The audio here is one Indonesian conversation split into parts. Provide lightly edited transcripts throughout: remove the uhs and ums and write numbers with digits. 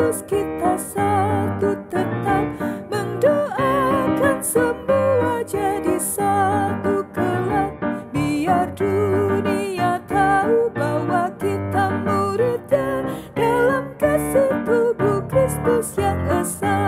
Kristus kita satu, tetap mendoakan semua jadi satu kelak. Biar dunia tahu bahwa kita muridnya dalam kasih tubuh Kristus yang esa.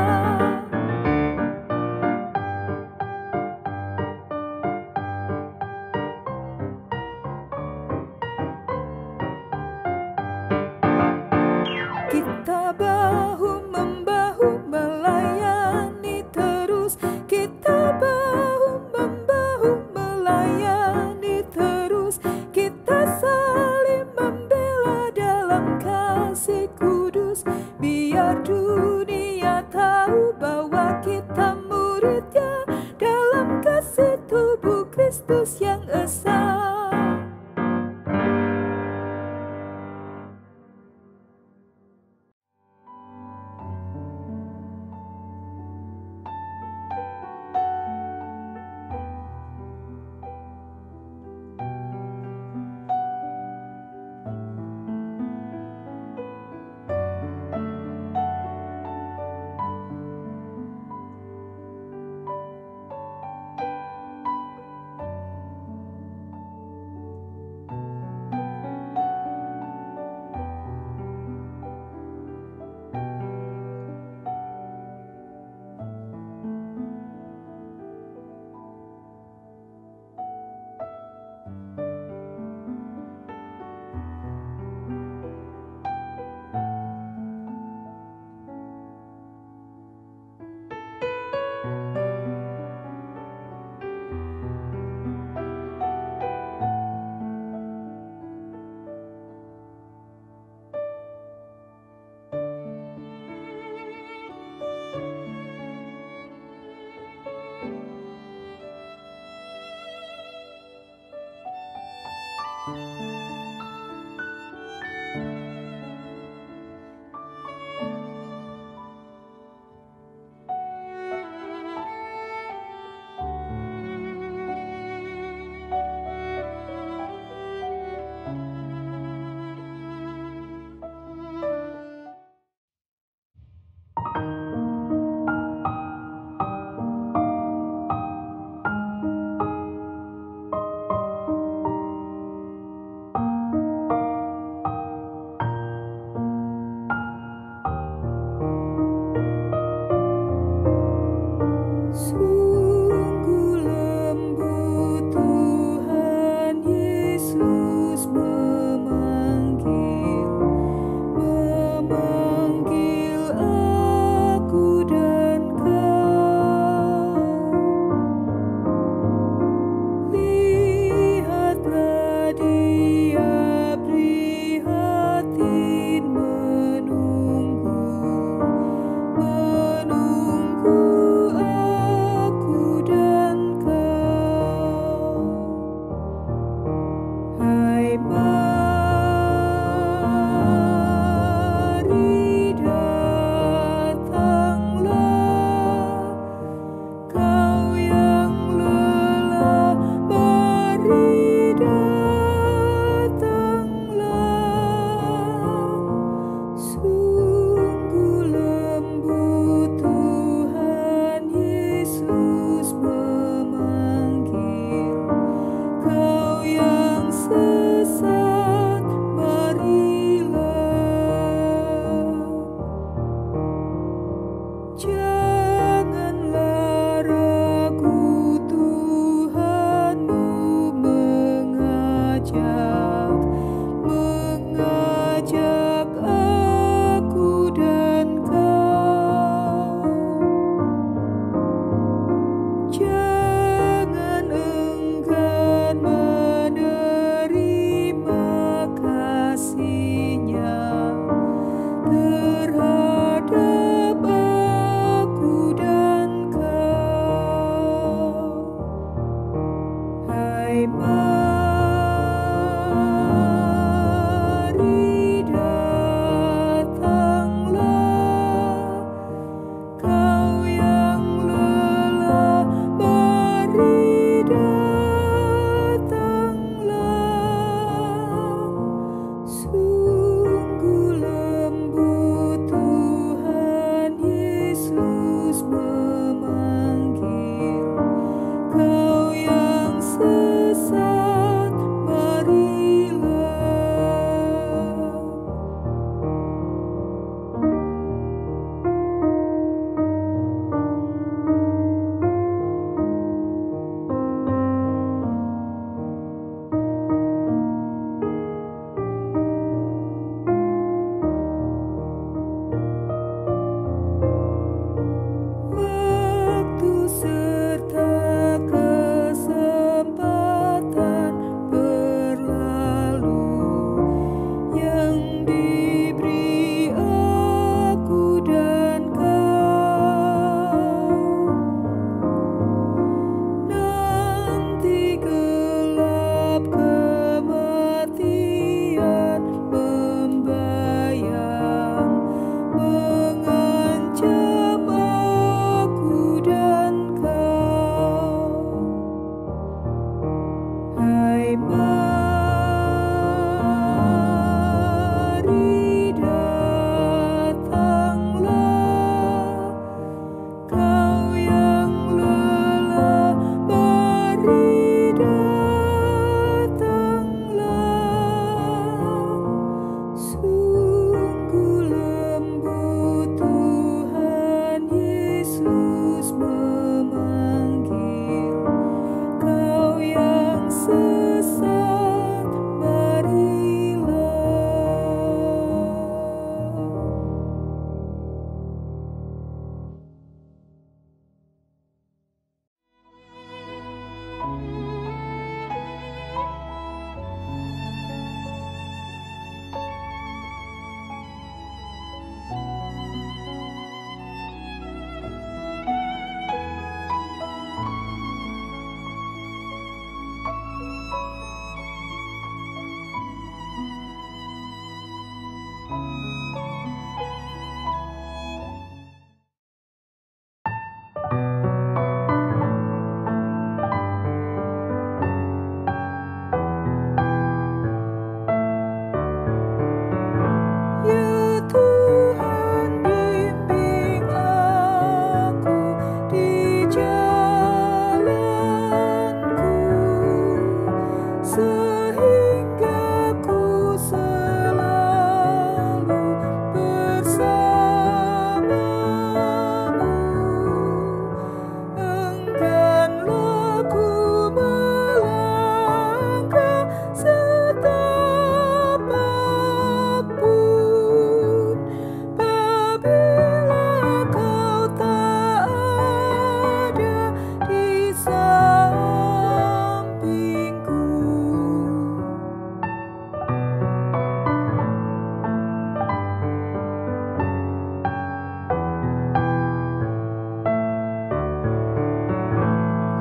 Kita bahu-membahu melayani terus. Kita bahu-membahu melayani terus. Kita saling membela dalam kasih kudus. Biar dunia tahu bahwa kita muridnya dalam kasih tubuh Kristus yang esa.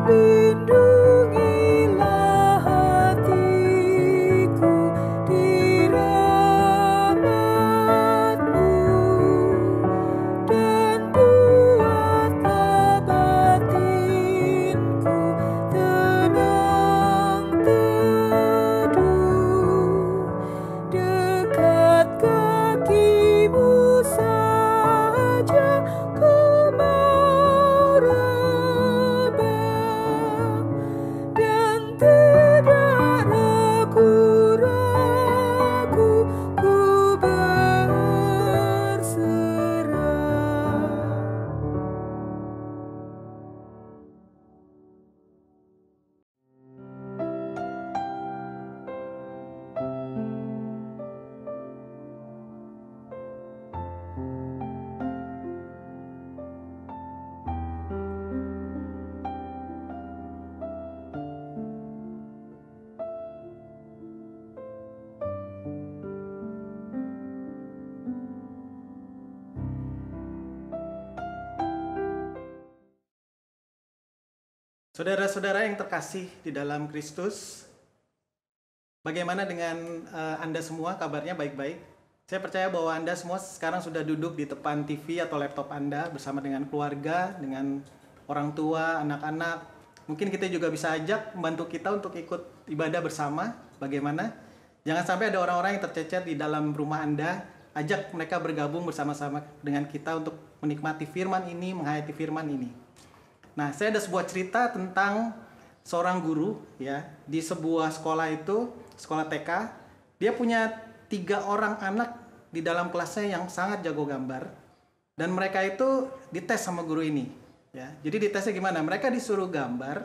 Lindungilah hatiku di rahmat-Mu, dan buatlah batinku tenang teduh dekat kaki-Mu saja ku mau rebah, dan tidak ragu-ragu ku berserah. Saudara-saudara yang terkasih di dalam Kristus, bagaimana dengan Anda semua? Kabarnya baik-baik? Saya percaya bahwa Anda semua sekarang sudah duduk di depan TV atau laptop Anda bersama dengan keluarga, dengan orang tua, anak-anak. Mungkin kita juga bisa ajak membantu kita untuk ikut ibadah bersama. Bagaimana? Jangan sampai ada orang-orang yang tercecer di dalam rumah Anda. Ajak mereka bergabung bersama-sama dengan kita untuk menikmati firman ini, menghayati firman ini. Nah, saya ada sebuah cerita tentang seorang guru ya di sebuah sekolah itu, sekolah TK. Dia punya 3 orang anak di dalam kelasnya yang sangat jago gambar, dan mereka itu dites sama guru ini. Ya, jadi ditesnya gimana? Mereka disuruh gambar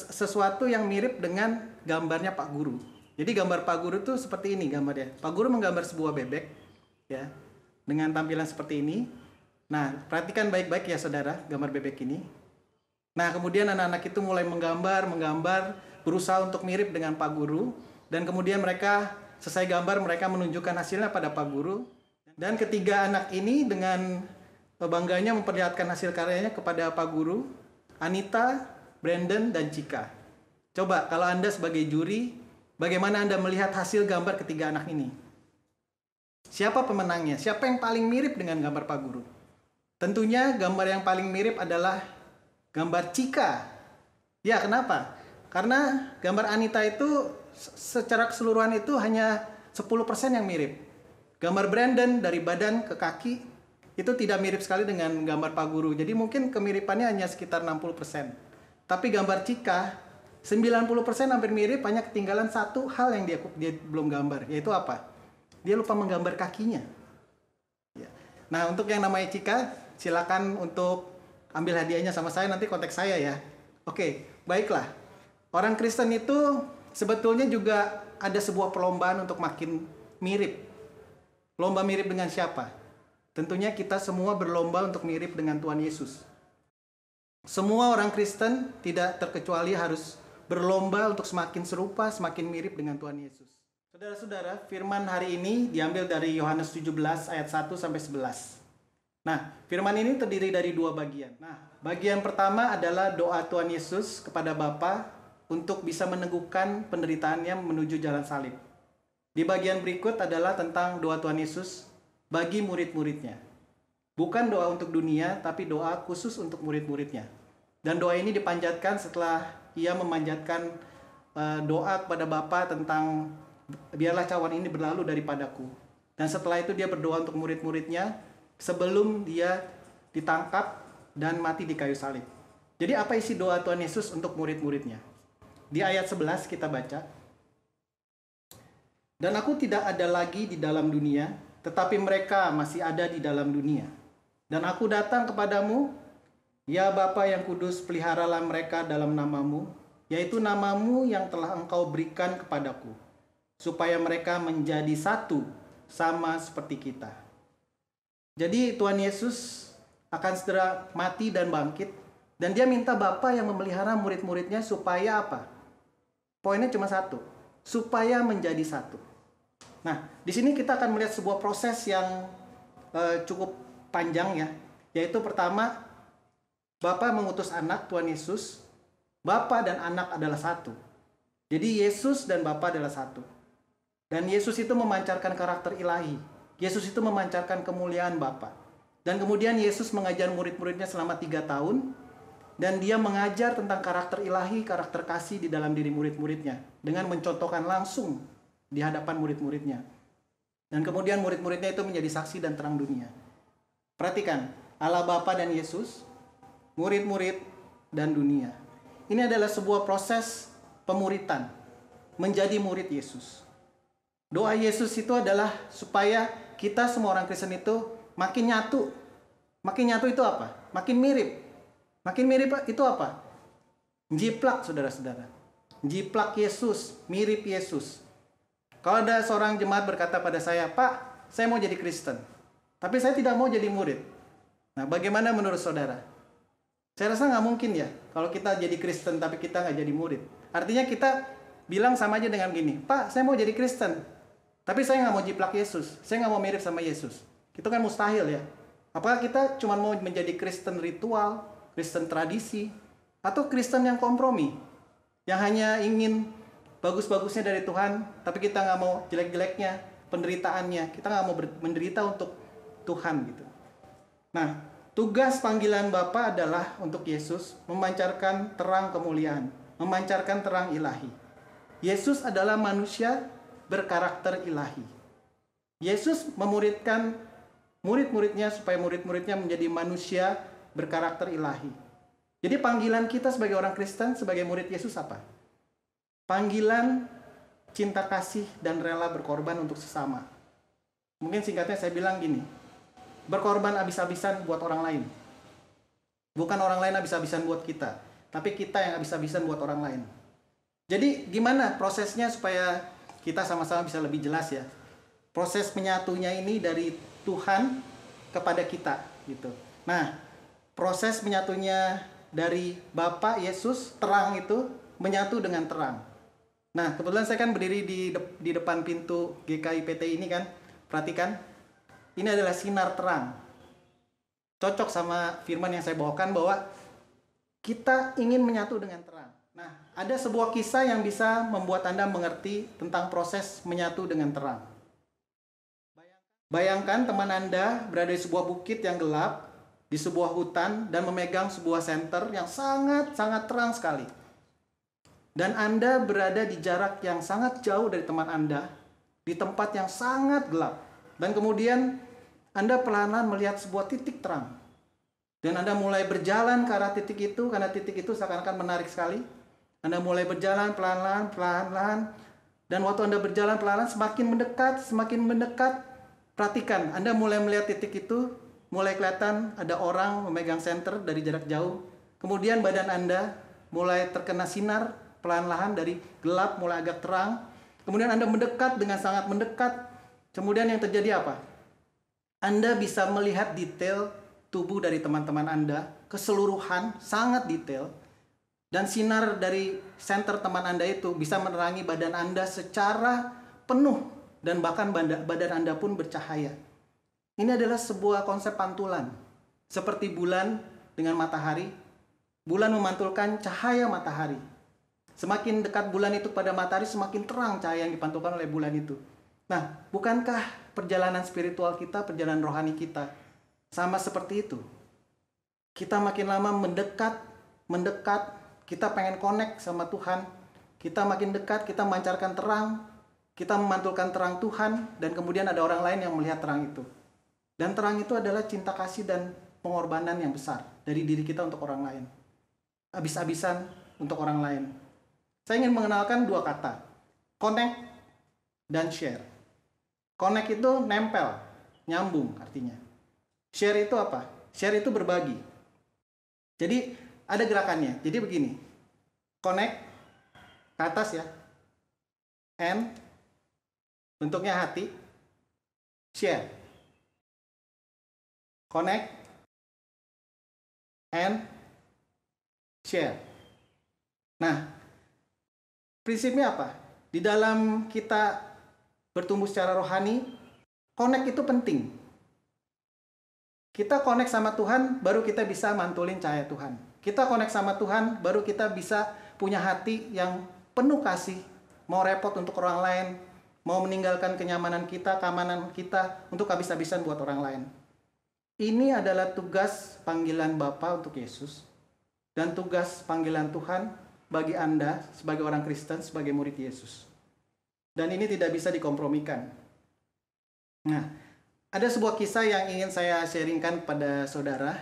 sesuatu yang mirip dengan gambarnya Pak Guru. Jadi gambar Pak Guru itu seperti ini gambarnya. Pak Guru menggambar sebuah bebek, ya, dengan tampilan seperti ini. Nah, perhatikan baik-baik ya saudara, gambar bebek ini. Nah, kemudian anak-anak itu mulai menggambar, berusaha untuk mirip dengan Pak Guru. Dan kemudian mereka selesai gambar, mereka menunjukkan hasilnya pada Pak Guru. Dan ketiga anak ini dengan bangganya memperlihatkan hasil karyanya kepada Pak Guru, Anita, Brandon, dan Cika. Coba kalau Anda sebagai juri, bagaimana Anda melihat hasil gambar ketiga anak ini? Siapa pemenangnya? Siapa yang paling mirip dengan gambar Pak Guru? Tentunya gambar yang paling mirip adalah gambar Cika. Ya, kenapa? Karena gambar Anita itu secara keseluruhan itu hanya 10% yang mirip. Gambar Brandon dari badan ke kaki itu tidak mirip sekali dengan gambar Pak Guru. Jadi mungkin kemiripannya hanya sekitar 60%. Tapi gambar Cika 90% hampir mirip, hanya ketinggalan satu hal yang dia belum gambar, yaitu apa? Dia lupa menggambar kakinya. Ya. Nah, untuk yang namanya Cika, silakan untuk ambil hadiahnya sama saya, nanti kontak saya ya. Oke, baiklah. Orang Kristen itu sebetulnya juga ada sebuah perlombaan untuk makin mirip. Lomba mirip dengan siapa? Tentunya kita semua berlomba untuk mirip dengan Tuhan Yesus. Semua orang Kristen tidak terkecuali harus berlomba untuk semakin serupa, semakin mirip dengan Tuhan Yesus. Saudara-saudara, firman hari ini diambil dari Yohanes 17 ayat 1 sampai 11. Nah, firman ini terdiri dari 2 bagian. Nah, bagian pertama adalah doa Tuhan Yesus kepada Bapa untuk bisa meneguhkan penderitaannya menuju jalan salib. Di bagian berikut adalah tentang doa Tuhan Yesus bagi murid-muridnya. Bukan doa untuk dunia, tapi doa khusus untuk murid-muridnya. Dan doa ini dipanjatkan setelah ia memanjatkan doa kepada Bapa tentang biarlah cawan ini berlalu daripadaku. Dan setelah itu dia berdoa untuk murid-muridnya sebelum dia ditangkap dan mati di kayu salib. Jadi apa isi doa Tuhan Yesus untuk murid-muridnya? Di ayat 11 kita baca. Dan aku tidak ada lagi di dalam dunia, tetapi mereka masih ada di dalam dunia. Dan aku datang kepadamu, ya Bapa yang kudus, peliharalah mereka dalam namamu, yaitu namamu yang telah engkau berikan kepadaku, supaya mereka menjadi satu sama seperti kita. Jadi Tuhan Yesus akan segera mati dan bangkit, dan dia minta Bapa yang memelihara murid-muridnya supaya apa? Poinnya cuma satu, supaya menjadi satu. Nah, di sini kita akan melihat sebuah proses yang cukup panjang ya, yaitu pertama Bapa mengutus anak, Tuhan Yesus. Bapa dan anak adalah satu. Jadi Yesus dan Bapa adalah satu. Dan Yesus itu memancarkan karakter ilahi. Yesus itu memancarkan kemuliaan Bapa. Dan kemudian Yesus mengajar murid-muridnya selama 3 tahun. Dan dia mengajar tentang karakter ilahi, karakter kasih di dalam diri murid-muridnya. Dengan mencontohkan langsung di hadapan murid-muridnya. Dan kemudian murid-muridnya itu menjadi saksi dan terang dunia. Perhatikan, Allah Bapa dan Yesus, murid-murid dan dunia. Ini adalah sebuah proses pemuritan, menjadi murid Yesus. Doa Yesus itu adalah supaya kita semua orang Kristen itu makin nyatu. Makin nyatu itu apa? Makin mirip. Makin mirip itu apa? Jiplak, saudara-saudara. Jiplak Yesus, mirip Yesus. Kalau ada seorang jemaat berkata pada saya, "Pak, saya mau jadi Kristen, tapi saya tidak mau jadi murid." Nah, bagaimana menurut saudara? Saya rasa nggak mungkin ya, kalau kita jadi Kristen tapi kita nggak jadi murid. Artinya kita bilang sama aja dengan gini, "Pak, saya mau jadi Kristen, tapi saya nggak mau jiplak Yesus, saya nggak mau mirip sama Yesus." Itu kan mustahil ya. Apakah kita cuma mau menjadi Kristen ritual, Kristen tradisi, atau Kristen yang kompromi, yang hanya ingin bagus-bagusnya dari Tuhan, tapi kita nggak mau jelek-jeleknya, penderitaannya, kita nggak mau menderita untuk Tuhan gitu. Nah, tugas panggilan Bapa adalah untuk Yesus memancarkan terang kemuliaan, memancarkan terang ilahi. Yesus adalah manusia berkarakter ilahi. Yesus memuridkan murid-muridnya supaya murid-muridnya menjadi manusia berkarakter ilahi. Jadi panggilan kita sebagai orang Kristen, sebagai murid Yesus apa? Panggilan cinta kasih dan rela berkorban untuk sesama. Mungkin singkatnya saya bilang gini, berkorban habis-habisan buat orang lain. Bukan orang lain habis-habisan buat kita, tapi kita yang habis-habisan buat orang lain. Jadi gimana prosesnya supaya kita sama-sama bisa lebih jelas ya? Proses menyatunya ini dari Tuhan kepada kita gitu. Nah, proses menyatunya dari Bapa Yesus, terang itu menyatu dengan terang. Nah, kebetulan saya kan berdiri di depan pintu GKIPT ini kan. Perhatikan, ini adalah sinar terang. Cocok sama firman yang saya bawakan bahwa kita ingin menyatu dengan terang. Nah, ada sebuah kisah yang bisa membuat Anda mengerti tentang proses menyatu dengan terang. Bayangkan teman Anda berada di sebuah bukit yang gelap, di sebuah hutan, dan memegang sebuah senter yang sangat-sangat terang sekali. Dan Anda berada di jarak yang sangat jauh dari teman Anda, di tempat yang sangat gelap. Dan kemudian Anda perlahan-lahan melihat sebuah titik terang. Dan Anda mulai berjalan ke arah titik itu, karena titik itu seakan-akan menarik sekali. Anda mulai berjalan pelan-pelan. Dan waktu Anda berjalan pelan-pelan, semakin mendekat. Perhatikan, Anda mulai melihat titik itu, mulai kelihatan ada orang memegang senter dari jarak jauh. Kemudian badan Anda mulai terkena sinar, pelan-pelan dari gelap mulai agak terang. Kemudian Anda mendekat dengan sangat mendekat. Kemudian yang terjadi apa? Anda bisa melihat detail tubuh dari teman-teman Anda, keseluruhan, sangat detail. Dan sinar dari senter teman Anda itu bisa menerangi badan Anda secara penuh. Dan bahkan badan Anda pun bercahaya. Ini adalah sebuah konsep pantulan. Seperti bulan dengan matahari. Bulan memantulkan cahaya matahari. Semakin dekat bulan itu pada matahari, semakin terang cahaya yang dipantulkan oleh bulan itu. Nah, bukankah perjalanan spiritual kita, perjalanan rohani kita, sama seperti itu? Kita makin lama mendekat, kita pengen connect sama Tuhan. Kita makin dekat, kita memancarkan terang, kita memantulkan terang Tuhan, dan kemudian ada orang lain yang melihat terang itu. Dan terang itu adalah cinta kasih dan pengorbanan yang besar dari diri kita untuk orang lain. Habis-habisan untuk orang lain. Saya ingin mengenalkan 2 kata, connect dan share. Connect itu nempel, nyambung artinya. Share itu apa? Share itu berbagi. Jadi ada gerakannya. Jadi begini, connect ke atas ya, and bentuknya hati, share. Connect and share. Nah, prinsipnya apa? Di dalam kita bertumbuh secara rohani, connect itu penting. Kita connect sama Tuhan, baru kita bisa mantulin cahaya Tuhan. Kita connect sama Tuhan, baru kita bisa punya hati yang penuh kasih, mau repot untuk orang lain, mau meninggalkan kenyamanan kita, keamanan kita untuk habis-habisan buat orang lain. Ini adalah tugas panggilan Bapa untuk Yesus dan tugas panggilan Tuhan bagi Anda sebagai orang Kristen, sebagai murid Yesus. Dan ini tidak bisa dikompromikan. Nah, ada sebuah kisah yang ingin saya sharingkan pada saudara.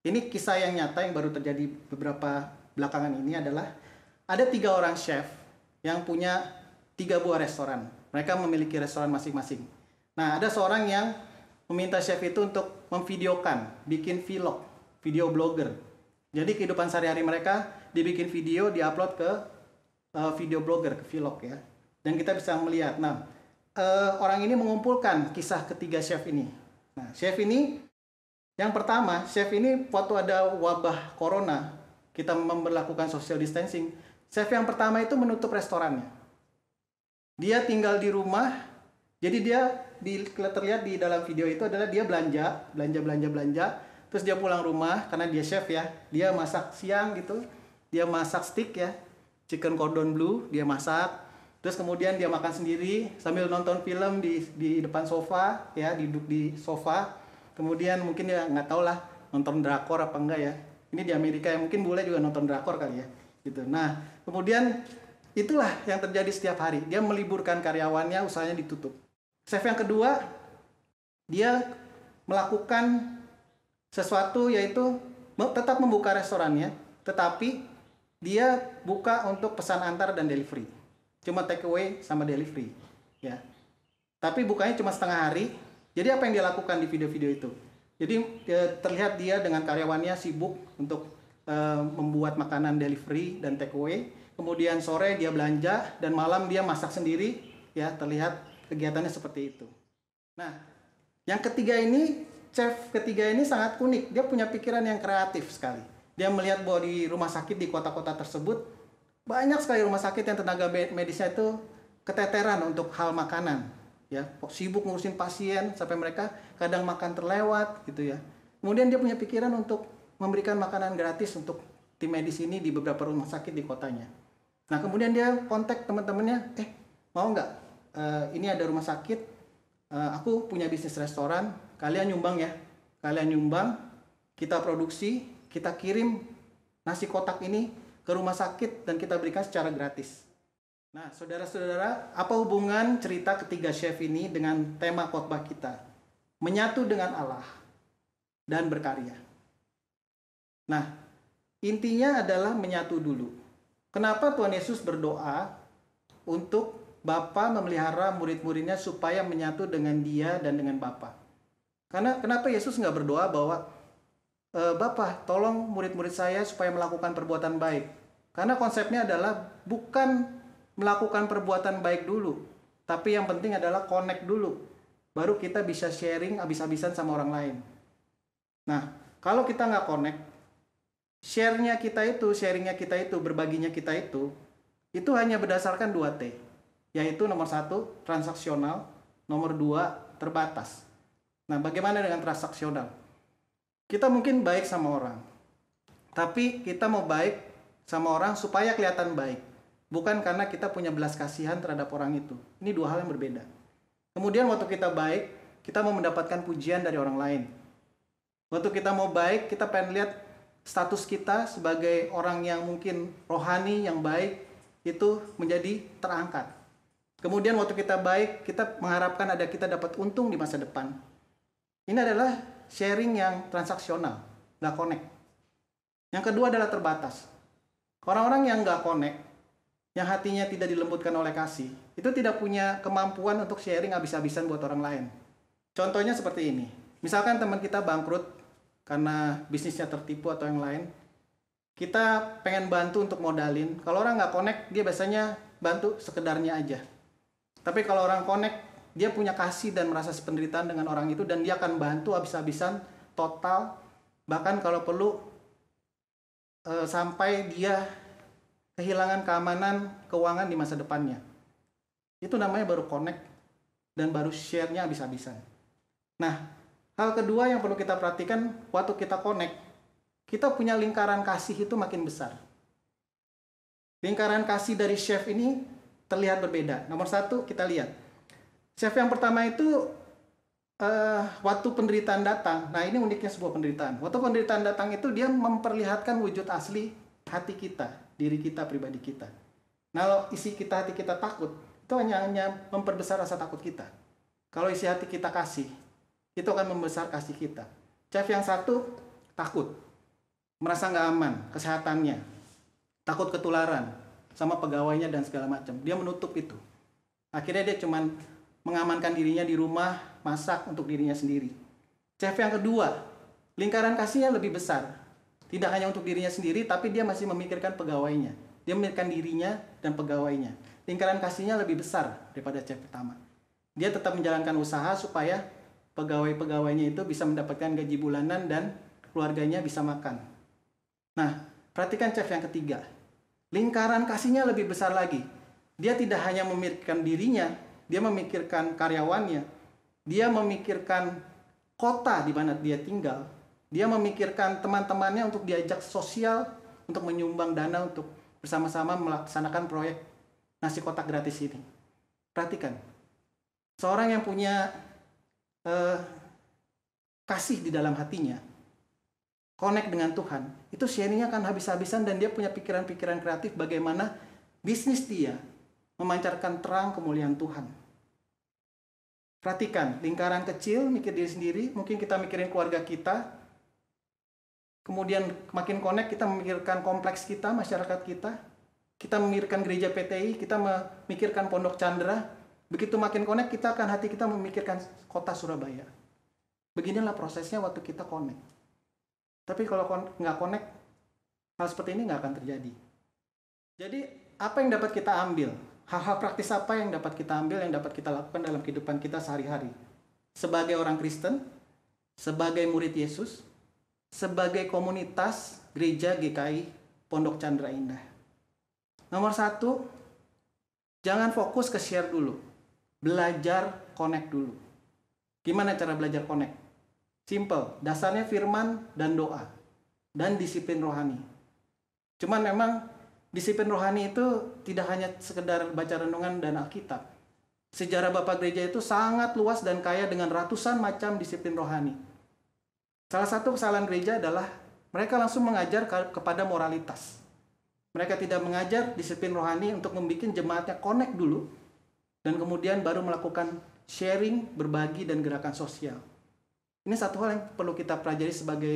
Ini kisah yang nyata yang baru terjadi beberapa belakangan ini adalah ada 3 orang chef yang punya 3 buah restoran. Mereka memiliki restoran masing-masing. Nah, ada seorang yang meminta chef itu untuk memvideokan, bikin vlog, video blogger. Jadi kehidupan sehari-hari mereka dibikin video, diupload ke video blogger, ke vlog ya. Dan kita bisa melihat, nah, orang ini mengumpulkan kisah ketiga chef ini. Nah, chef ini yang pertama, chef ini waktu ada wabah corona, kita memberlakukan social distancing. Chef yang pertama itu menutup restorannya. Dia tinggal di rumah. Jadi dia terlihat di dalam video itu adalah dia belanja. Terus dia pulang rumah karena dia chef ya. Dia masak siang gitu. Dia masak steak ya, chicken cordon bleu, dia masak. Terus kemudian dia makan sendiri sambil nonton film di depan sofa ya, duduk di sofa. Kemudian mungkin ya nggak tahu lah nonton drakor apa enggak ya. Ini di Amerika ya, mungkin boleh juga nonton drakor kali ya. Gitu. Nah, kemudian itulah yang terjadi setiap hari. Dia meliburkan karyawannya, usahanya ditutup. Chef yang kedua, dia melakukan sesuatu yaitu tetap membuka restorannya, tetapi dia buka untuk pesan antar dan delivery. Cuma take away sama delivery ya. Tapi bukanya cuma setengah hari. Jadi apa yang dia lakukan di video-video itu? Jadi terlihat dia dengan karyawannya sibuk untuk membuat makanan delivery dan take away. Kemudian sore dia belanja dan malam dia masak sendiri ya, terlihat kegiatannya seperti itu. Nah, yang ketiga ini, chef ketiga ini sangat unik. Dia punya pikiran yang kreatif sekali. Dia melihat bahwa di rumah sakit di kota-kota tersebut banyak sekali rumah sakit yang tenaga medisnya itu keteteran untuk hal makanan ya, sibuk ngurusin pasien sampai mereka kadang makan terlewat gitu ya. Kemudian dia punya pikiran untuk memberikan makanan gratis untuk tim medis ini di beberapa rumah sakit di kotanya. Nah, kemudian dia kontak teman-temannya, mau nggak, ini ada rumah sakit, aku punya bisnis restoran, kalian nyumbang ya, kalian nyumbang, kita produksi, kita kirim nasi kotak ini ke rumah sakit dan kita berikan secara gratis. Nah, saudara-saudara, apa hubungan cerita ketiga chef ini dengan tema khotbah kita? Menyatu dengan Allah dan berkarya. Nah, intinya adalah menyatu dulu. Kenapa Tuhan Yesus berdoa untuk Bapa memelihara murid-muridnya supaya menyatu dengan Dia dan dengan Bapa? Karena kenapa Yesus nggak berdoa bahwa Bapa, tolong murid-murid saya supaya melakukan perbuatan baik. Karena konsepnya adalah bukan melakukan perbuatan baik dulu, tapi yang penting adalah connect dulu. Baru kita bisa sharing habis-habisan sama orang lain. Nah, kalau kita nggak connect, sharingnya kita itu, berbaginya kita itu hanya berdasarkan 2T. Yaitu nomor 1, transaksional, nomor 2, terbatas. Nah, bagaimana dengan transaksional? Kita mungkin baik sama orang, tapi kita mau baik sama orang supaya kelihatan baik, bukan karena kita punya belas kasihan terhadap orang itu. Ini 2 hal yang berbeda. Kemudian waktu kita baik, kita mau mendapatkan pujian dari orang lain. Waktu kita mau baik, kita pengen lihat status kita sebagai orang yang mungkin rohani, yang baik, itu menjadi terangkat. Kemudian waktu kita baik, kita mengharapkan kita dapat untung di masa depan. Ini adalah sharing yang transaksional, nggak connect. Yang kedua adalah terbatas. Orang-orang yang nggak connect, yang hatinya tidak dilembutkan oleh kasih, itu tidak punya kemampuan untuk sharing habis-habisan buat orang lain. Contohnya seperti ini. Misalkan teman kita bangkrut karena bisnisnya tertipu atau yang lain. Kita pengen bantu untuk modalin. Kalau orang nggak connect, dia biasanya bantu sekedarnya aja. Tapi kalau orang connect, dia punya kasih dan merasa sependeritaan dengan orang itu, dan dia akan bantu habis-habisan total, bahkan kalau perlu sampai dia kehilangan keamanan keuangan di masa depannya. Itu namanya baru connect dan baru share-nya habis-habisan. Nah, Hal kedua yang perlu kita perhatikan waktu kita connect, kita punya lingkaran kasih itu makin besar. Lingkaran kasih dari chef ini terlihat berbeda. Nomor satu, kita lihat. Chef yang pertama itu waktu penderitaan datang. Nah, ini uniknya sebuah penderitaan. Waktu penderitaan datang itu dia memperlihatkan wujud asli hati kita, diri kita, pribadi kita. Nah, kalau isi hati kita takut, itu hanya memperbesar rasa takut kita. Kalau isi hati kita kasih, itu akan membesar kasih kita. Chef yang satu takut, merasa nggak aman kesehatannya, takut ketularan sama pegawainya dan segala macam. Dia menutup itu. Akhirnya dia cuman mengamankan dirinya di rumah, masak untuk dirinya sendiri. Chef yang kedua, lingkaran kasihnya lebih besar. Tidak hanya untuk dirinya sendiri, tapi dia masih memikirkan pegawainya. Dia memikirkan dirinya dan pegawainya. Lingkaran kasihnya lebih besar daripada chef pertama. Dia tetap menjalankan usaha supaya pegawai-pegawainya itu bisa mendapatkan gaji bulanan dan keluarganya bisa makan. Nah, perhatikan chef yang ketiga. Lingkaran kasihnya lebih besar lagi. Dia tidak hanya memikirkan dirinya, dia memikirkan karyawannya, dia memikirkan kota di mana dia tinggal, dia memikirkan teman-temannya untuk diajak sosial, untuk menyumbang dana untuk bersama-sama melaksanakan proyek nasi kotak gratis ini. Perhatikan, seorang yang punya kasih di dalam hatinya, connect dengan Tuhan, itu sharingnya akan habis-habisan dan dia punya pikiran-pikiran kreatif bagaimana bisnis dia memancarkan terang kemuliaan Tuhan. Perhatikan, lingkaran kecil, mikir diri sendiri, mungkin kita mikirin keluarga kita, kemudian makin connect, kita memikirkan kompleks kita, masyarakat kita memikirkan gereja PTI, kita memikirkan Pondok Chandra. Begitu makin connect, hati kita memikirkan kota Surabaya. Beginilah prosesnya waktu kita connect. Tapi kalau nggak connect, hal seperti ini nggak akan terjadi. Jadi, apa yang dapat kita ambil? Hal-hal praktis apa yang dapat kita ambil, yang dapat kita lakukan dalam kehidupan kita sehari-hari? Sebagai orang Kristen, sebagai murid Yesus, sebagai komunitas gereja GKI Pondok Chandra Indah. Nomor satu, jangan fokus ke share dulu. Belajar connect dulu. Gimana cara belajar connect? Simple, dasarnya firman dan doa. Dan disiplin rohani. Cuman memang disiplin rohani itu tidak hanya sekedar baca renungan dan Alkitab. Sejarah Bapak Gereja itu sangat luas dan kaya dengan ratusan macam disiplin rohani. Salah satu kesalahan gereja adalah mereka langsung mengajar kepada moralitas. Mereka tidak mengajar disiplin rohani untuk membuat jemaatnya connect dulu, dan kemudian baru melakukan sharing, berbagi, dan gerakan sosial. Ini satu hal yang perlu kita pelajari sebagai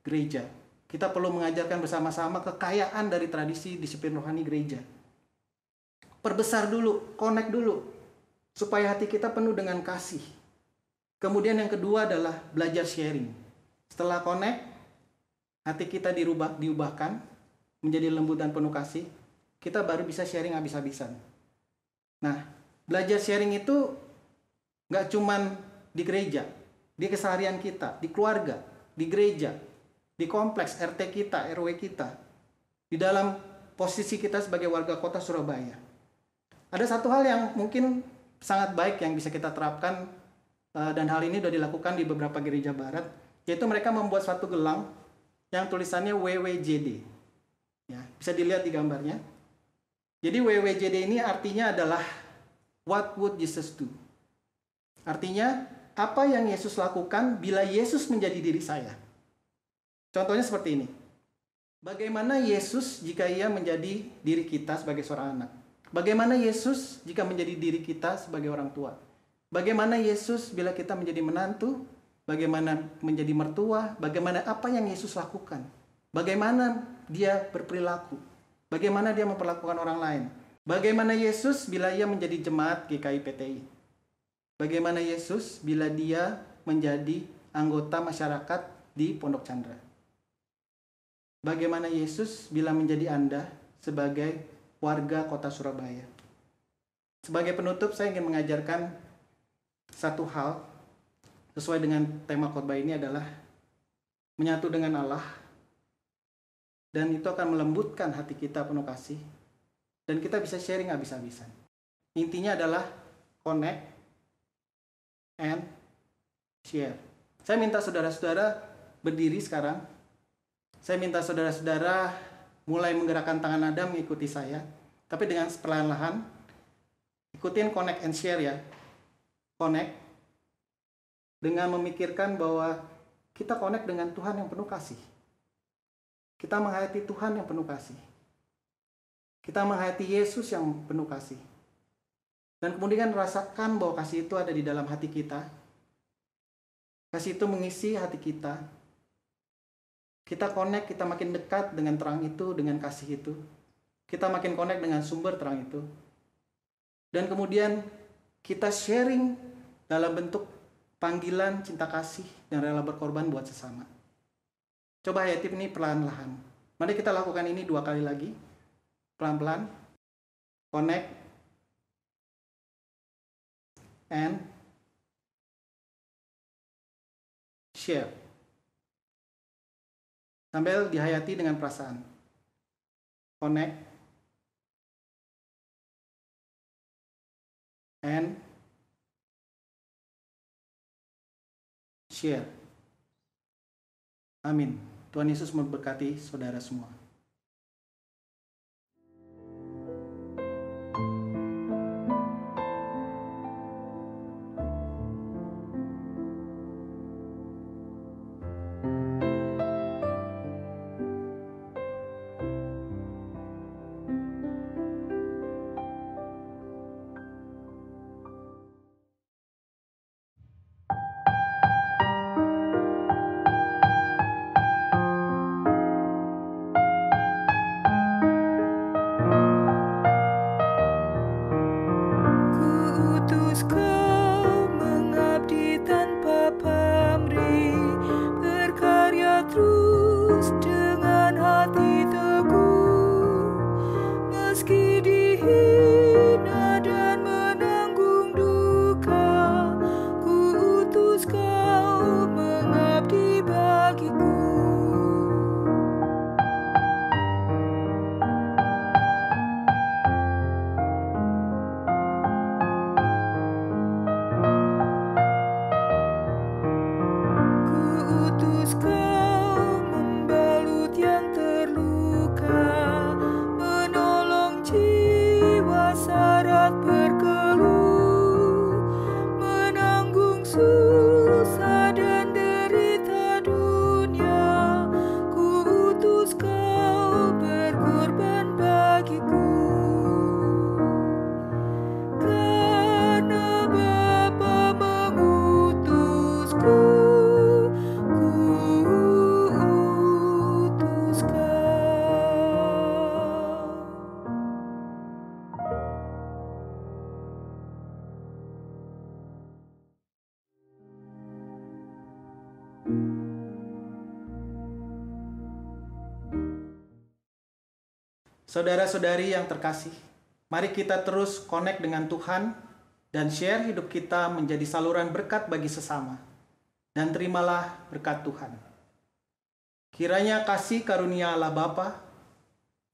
gereja. Kita perlu mengajarkan bersama-sama kekayaan dari tradisi disiplin rohani gereja. Perbesar dulu, connect dulu, supaya hati kita penuh dengan kasih. Kemudian yang kedua adalah belajar sharing. Setelah connect, hati kita diubahkan menjadi lembut dan penuh kasih, kita baru bisa sharing habis-habisan. Nah, belajar sharing itu nggak cuman di gereja, di keseharian kita, di keluarga, di gereja, di kompleks RT kita, RW kita, di dalam posisi kita sebagai warga kota Surabaya. Ada satu hal yang mungkin sangat baik yang bisa kita terapkan, dan hal ini sudah dilakukan di beberapa gereja barat, yaitu mereka membuat suatu gelang yang tulisannya WWJD. Ya, bisa dilihat di gambarnya. Jadi WWJD ini artinya adalah What would Jesus do? Artinya, apa yang Yesus lakukan bila Yesus menjadi diri saya? Contohnya seperti ini. Bagaimana Yesus jika ia menjadi diri kita sebagai seorang anak? Bagaimana Yesus jika menjadi diri kita sebagai orang tua? Bagaimana Yesus bila kita menjadi menantu? Bagaimana menjadi mertua? Bagaimana apa yang Yesus lakukan? Bagaimana dia berperilaku? Bagaimana dia memperlakukan orang lain? Bagaimana Yesus bila ia menjadi jemaat GKI PTI? Bagaimana Yesus bila dia menjadi anggota masyarakat di Pondok Chandra? Bagaimana Yesus bila menjadi Anda sebagai warga kota Surabaya? Sebagai penutup, saya ingin mengajarkan satu hal sesuai dengan tema khotbah ini adalah menyatu dengan Allah, dan itu akan melembutkan hati kita penuh kasih, dan kita bisa sharing habis-habisan. Intinya adalah connect and share. Saya minta saudara-saudara berdiri sekarang. Saya minta saudara-saudara mulai menggerakkan tangan Anda mengikuti saya. Tapi dengan perlahan-lahan, ikutin connect and share ya. Connect dengan memikirkan bahwa kita connect dengan Tuhan yang penuh kasih. Kita menghayati Tuhan yang penuh kasih. Kita menghayati Yesus yang penuh kasih. Dan kemudian rasakan bahwa kasih itu ada di dalam hati kita. Kasih itu mengisi hati kita. Kita connect, kita makin dekat dengan terang itu, dengan kasih itu. Kita makin connect dengan sumber terang itu. Dan kemudian kita sharing dalam bentuk panggilan cinta kasih dan rela berkorban buat sesama. Coba hayati ini perlahan-lahan. Mari kita lakukan ini 2 kali lagi. Pelan-pelan. Connect. And share. Sambil dihayati dengan perasaan. Connect. And share. Amin. Tuhan Yesus memberkati saudara semua. Saudara-saudari yang terkasih, mari kita terus connect dengan Tuhan dan share hidup kita menjadi saluran berkat bagi sesama. Dan terimalah berkat Tuhan. Kiranya kasih karunia Allah Bapa,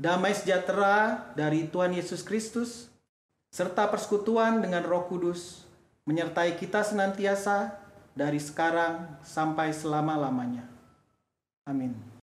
damai sejahtera dari Tuhan Yesus Kristus, serta persekutuan dengan Roh Kudus menyertai kita senantiasa dari sekarang sampai selama-lamanya. Amin.